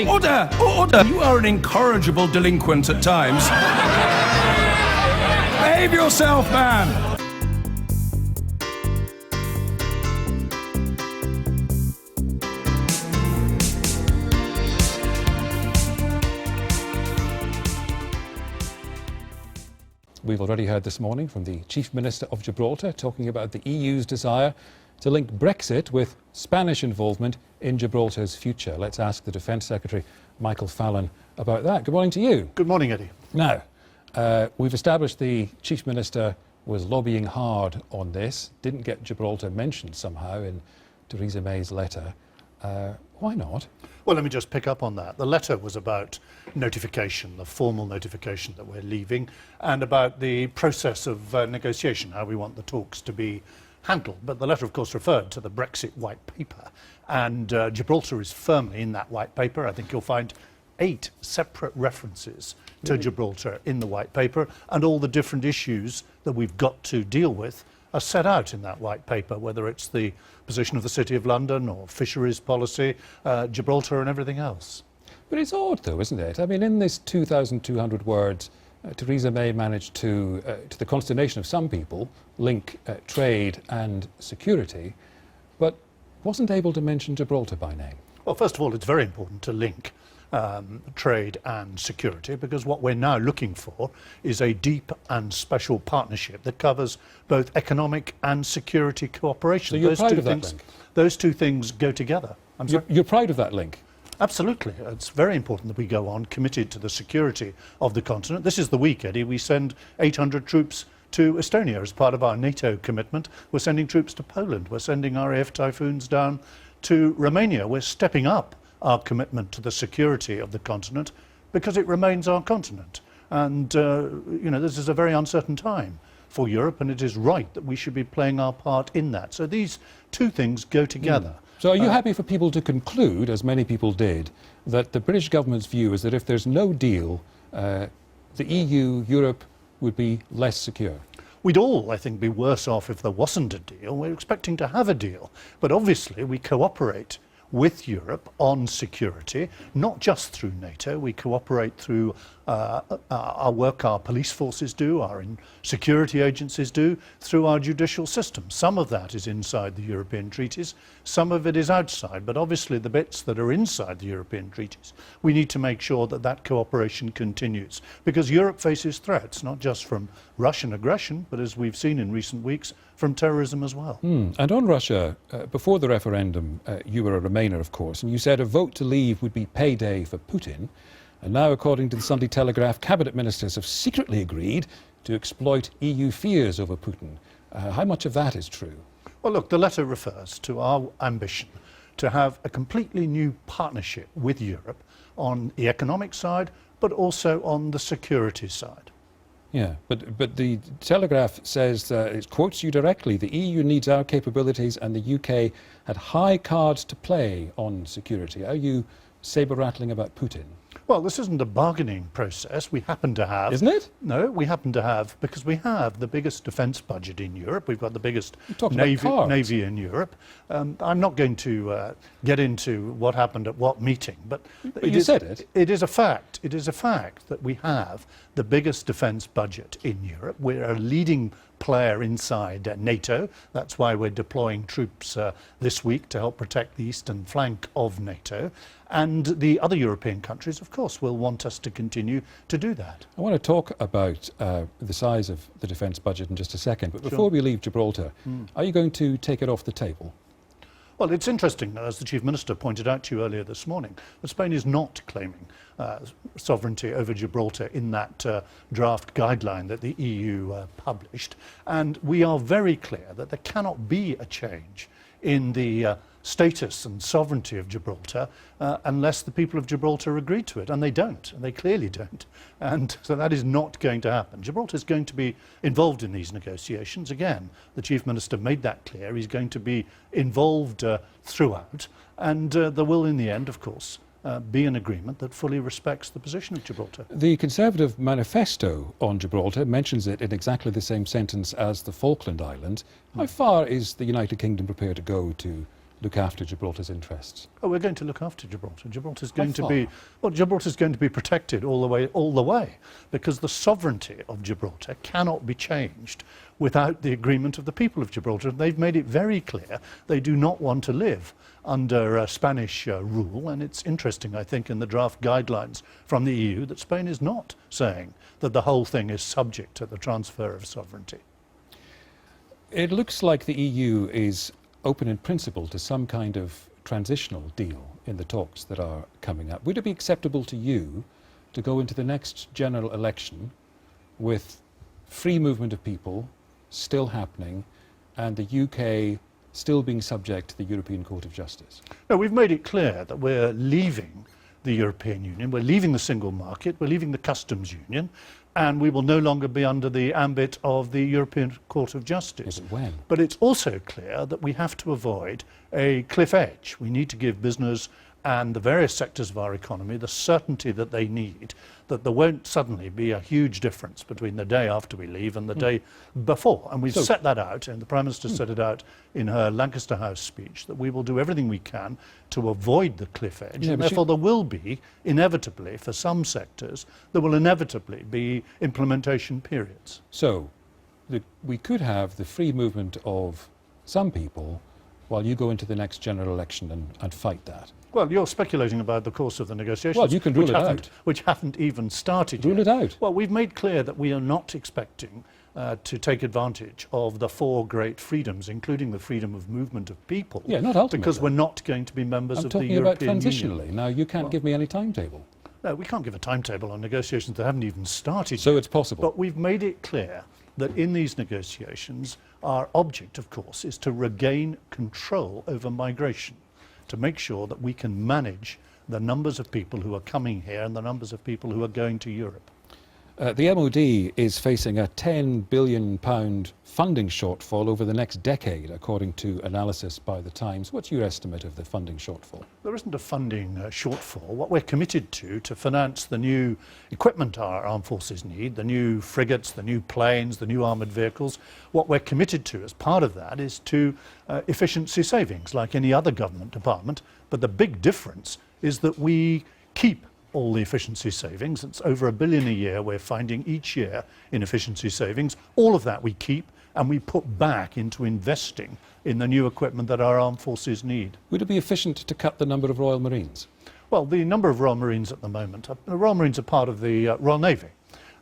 Order! Order! You are an incorrigible delinquent at times. Behave yourself, man! We've already heard this morning from the Chief Minister of Gibraltar talking about the EU's desire to link Brexit with Spanish involvement in Gibraltar's future. Let's ask the Defence Secretary, Michael Fallon, about that. Good morning to you. Good morning, Eddie. Now, we've established the Chief Minister was lobbying hard on this, didn't get Gibraltar mentioned somehow in Theresa May's letter. Why not? Well, let me just pick up on that. The letter was about notification, the formal notification that we're leaving, and about the process of negotiation, how we want the talks to be handled. But the letter, of course, referred to the Brexit white paper, and Gibraltar is firmly in that white paper. I think you'll find 8 separate references to Gibraltar in the white paper, and all the different issues that we've got to deal with are set out in that white paper, whether it's the position of the City of London or fisheries policy, Gibraltar and everything else. But it's odd though, isn't it? I mean, in this 2,200 words, Theresa May managed to the consternation of some people, link trade and security, but wasn't able to mention Gibraltar by name. Well, first of all, it's very important to link trade and security, because what we're now looking for is a deep and special partnership that covers both economic and security cooperation. So you're proud of that link? Those two things go together. I'm sorry? You're proud of that link? Absolutely. It's very important that we go on committed to the security of the continent. This is the week, Eddie. We send 800 troops to Estonia as part of our NATO commitment. We're sending troops to Poland. We're sending RAF Typhoons down to Romania. We're stepping up our commitment to the security of the continent because it remains our continent. And, you know, this is a very uncertain time for Europe, and it is right that we should be playing our part in that. So these two things go together. So are you happy for people to conclude, as many people did, that the British government's view is that if there's no deal, the EU, Europe, would be less secure? We'd all, I think, be worse off if there wasn't a deal. We're expecting to have a deal. But obviously we cooperate with Europe on security, not just through NATO. We cooperate through our work our police forces do, our security agencies do, through our judicial system. Some of that is inside the European treaties, some of it is outside, but obviously the bits that are inside the European treaties, we need to make sure that that cooperation continues, because Europe faces threats, not just from Russian aggression, but as we've seen in recent weeks, from terrorism as well. And on Russia, before the referendum, you were a Remainer, of course, and you said a vote to leave would be payday for Putin. And now, according to the Sunday Telegraph, cabinet ministers have secretly agreed to exploit EU fears over Putin. How much of that is true? Well, look, the letter refers to our ambition to have a completely new partnership with Europe on the economic side, but also on the security side. Yeah, but the Telegraph says, it quotes you directly, the EU needs our capabilities and the UK had high cards to play on security. Are you saber-rattling about Putin? Well, this isn't a bargaining process. We happen to have... Isn't it? No, we happen to have, because we have the biggest defence budget in Europe. We've got the biggest navy in Europe. I'm not going to get into what happened at what meeting, but you said it. It is a fact. It is a fact that we have the biggest defence budget in Europe. We're a leading player inside NATO. That's why we're deploying troops this week to help protect the eastern flank of NATO. And the other European countries, of course, will want us to continue to do that. I want to talk about the size of the defence budget in just a second, but before we leave Gibraltar, are you going to take it off the table? Well, it's interesting, as the Chief Minister pointed out to you earlier this morning, that Spain is not claiming sovereignty over Gibraltar in that draft guideline that the EU published. And we are very clear that there cannot be a change in the status and sovereignty of Gibraltar unless the people of Gibraltar agree to it, and they don't, and they clearly don't. And so that is not going to happen. Gibraltar is going to be involved in these negotiations. Again, the Chief Minister made that clear. He's going to be involved throughout, and there will, in the end, of course, be an agreement that fully respects the position of Gibraltar. The Conservative manifesto on Gibraltar mentions it in exactly the same sentence as the Falkland Islands. How far is the United Kingdom prepared to go to look after Gibraltar's interests? Oh, we're going to look after Gibraltar. Gibraltar's How going to far? be Gibraltar's going to be protected all the way, because the sovereignty of Gibraltar cannot be changed without the agreement of the people of Gibraltar. They've made it very clear they do not want to live under Spanish rule, and it's interesting, I think, in the draft guidelines from the EU that Spain is not saying that the whole thing is subject to the transfer of sovereignty. It looks like the EU is open in principle to some kind of transitional deal in the talks that are coming up. Would it be acceptable to you to go into the next general election with free movement of people still happening and the UK still being subject to the European Court of Justice? No, we've made it clear that we're leaving the European Union, we're leaving the single market, we're leaving the customs union, and we will no longer be under the ambit of the European Court of Justice. Yes, when? But it's also clear that we have to avoid a cliff edge. We need to give business and the various sectors of our economy the certainty that they need, that there won't suddenly be a huge difference between the day after we leave and the day before. And we've set that out, and the Prime Minister set it out in her Lancaster House speech, that we will do everything we can to avoid the cliff edge. Yeah, and therefore there will be, inevitably, for some sectors, there will inevitably be implementation periods. So we could have the free movement of some people while you go into the next general election and fight that. Well, you're speculating about the course of the negotiations. Well, you can rule it out. Which haven't even started Rule yet. it out. Well, we've made clear that we are not expecting to take advantage of the four great freedoms, including the freedom of movement of people. Yeah, not ultimately. Because we're not going to be members I'm of the talking about European transitionally. Union. Now, you can't give me any timetable. No, we can't give a timetable on negotiations that haven't even started So yet. it's possible. But we've made it clear that in these negotiations, our object, of course, is to regain control over migration, to make sure that we can manage the numbers of people who are coming here and the numbers of people who are going to Europe. The MOD is facing a £10 billion funding shortfall over the next decade, according to analysis by The Times. What's your estimate of the funding shortfall? There isn't a funding shortfall. What we're committed to finance the new equipment our armed forces need, the new frigates, the new planes, the new armoured vehicles, what we're committed to as part of that is to efficiency savings, like any other government department. But the big difference is that we keep all the efficiency savings. It's over £1 billion a year we're finding each year in efficiency savings. All of that we keep and we put back into investing in the new equipment that our armed forces need. Would it be efficient to cut the number of Royal Marines? Well, the number of Royal Marines at the moment, the Royal Marines are part of the Royal Navy.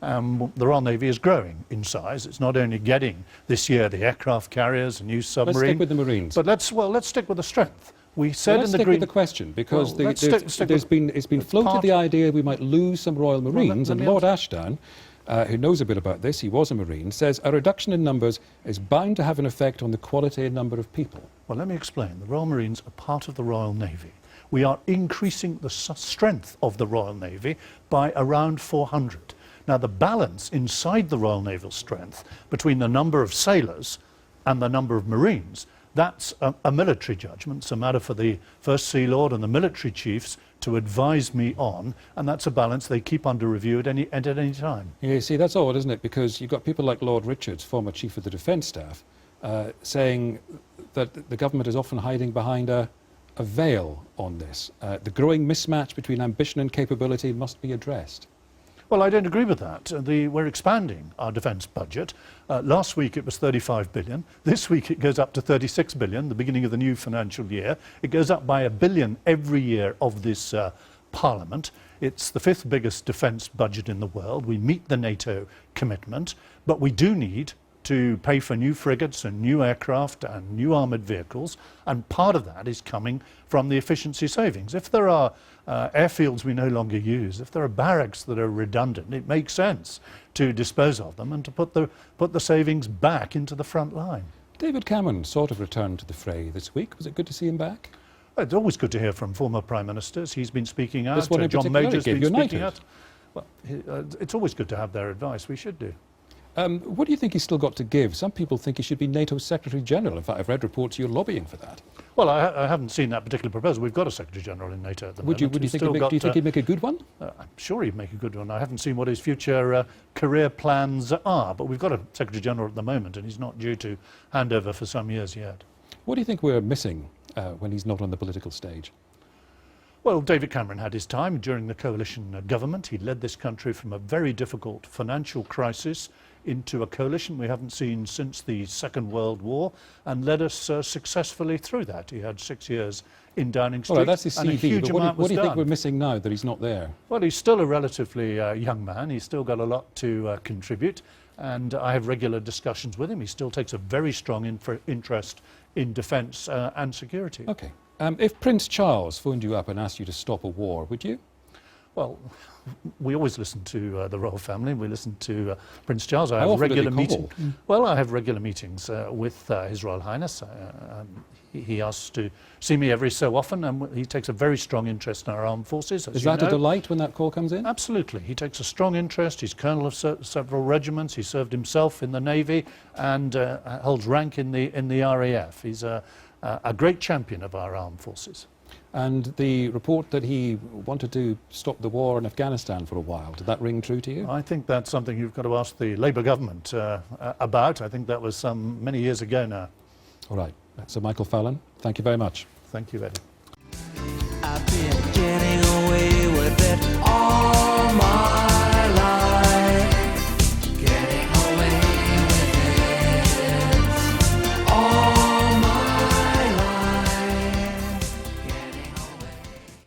The Royal Navy is growing in size. It's not only getting this year the aircraft carriers, a new submarine. Let's stick with the Marines. But let's stick with the strength. We said Let's in the stick Green... with the question, because Well, let's stick it's been floated part- the idea we might lose some Royal Marines, let and me Lord Ashdown, who knows a bit about this, he was a Marine, says a reduction in numbers is bound to have an effect on the quality and number of people. Well, let me explain. The Royal Marines are part of the Royal Navy. We are increasing the strength of the Royal Navy by around 400. Now, the balance inside the Royal Naval strength between the number of sailors and the number of Marines, that's a military judgment. It's a matter for the First Sea Lord and the military chiefs to advise me on, and that's a balance they keep under review at any time. Yeah, you see, that's odd, isn't it? Because you've got people like Lord Richards, former Chief of the Defence Staff, saying that the government is often hiding behind a veil on this. The growing mismatch between ambition and capability must be addressed. Well, I don't agree with that. We're expanding our defence budget. Last week it was 35 billion. This week it goes up to 36 billion, the beginning of the new financial year. It goes up by £1 billion every year of this Parliament. It's the fifth biggest defence budget in the world. We meet the NATO commitment, but we do need to pay for new frigates and new aircraft and new armoured vehicles, and part of that is coming from the efficiency savings. If there are airfields we no longer use, if there are barracks that are redundant, it makes sense to dispose of them and to put the savings back into the front line. David Cameron sort of returned to the fray this week. Was it good to see him back? It's always good to hear from former Prime Ministers. He's been speaking out. This one in John particular, Major's gave been you a speaking knighthood. out. Well, it's always good to have their advice. We should do. What do you think he's still got to give? Some people think he should be NATO Secretary General. In fact, I've read reports you're lobbying for that. Well, I haven't seen that particular proposal. We've got a Secretary General in NATO at the moment. Do you think he'd make a good one? I'm sure he'd make a good one. I haven't seen what his future career plans are, but we've got a Secretary General at the moment, and he's not due to hand over for some years yet. What do you think we're missing when he's not on the political stage? Well, David Cameron had his time during the coalition government. He led this country from a very difficult financial crisis into a coalition we haven't seen since the Second World War, and led us successfully through that. He had 6 years in Downing Street. Well, that's his and a CV, huge but amount what was do you think done. we're missing now that he's not there? Well, he's still a relatively young man. He's still got a lot to contribute, and I have regular discussions with him. He still takes a very strong interest in defence and security. Okay. If Prince Charles phoned you up and asked you to stop a war, would you? Well, we always listen to the royal family. We listen to Prince Charles. I How have often do they regular meetings. call? Well, I have regular meetings with His Royal Highness. He asks to see me every so often, and he takes a very strong interest in our armed forces. As Is you that a know. delight when that call comes in? Absolutely. He takes a strong interest. He's colonel of several regiments. He served himself in the Navy and holds rank in the RAF. He's a great champion of our armed forces. And the report that he wanted to stop the war in Afghanistan for a while, did that ring true to you? I think that's something you've got to ask the Labour government about. I think that was many years ago now. All right. So Michael Fallon, thank you very much. Thank you, Eddie.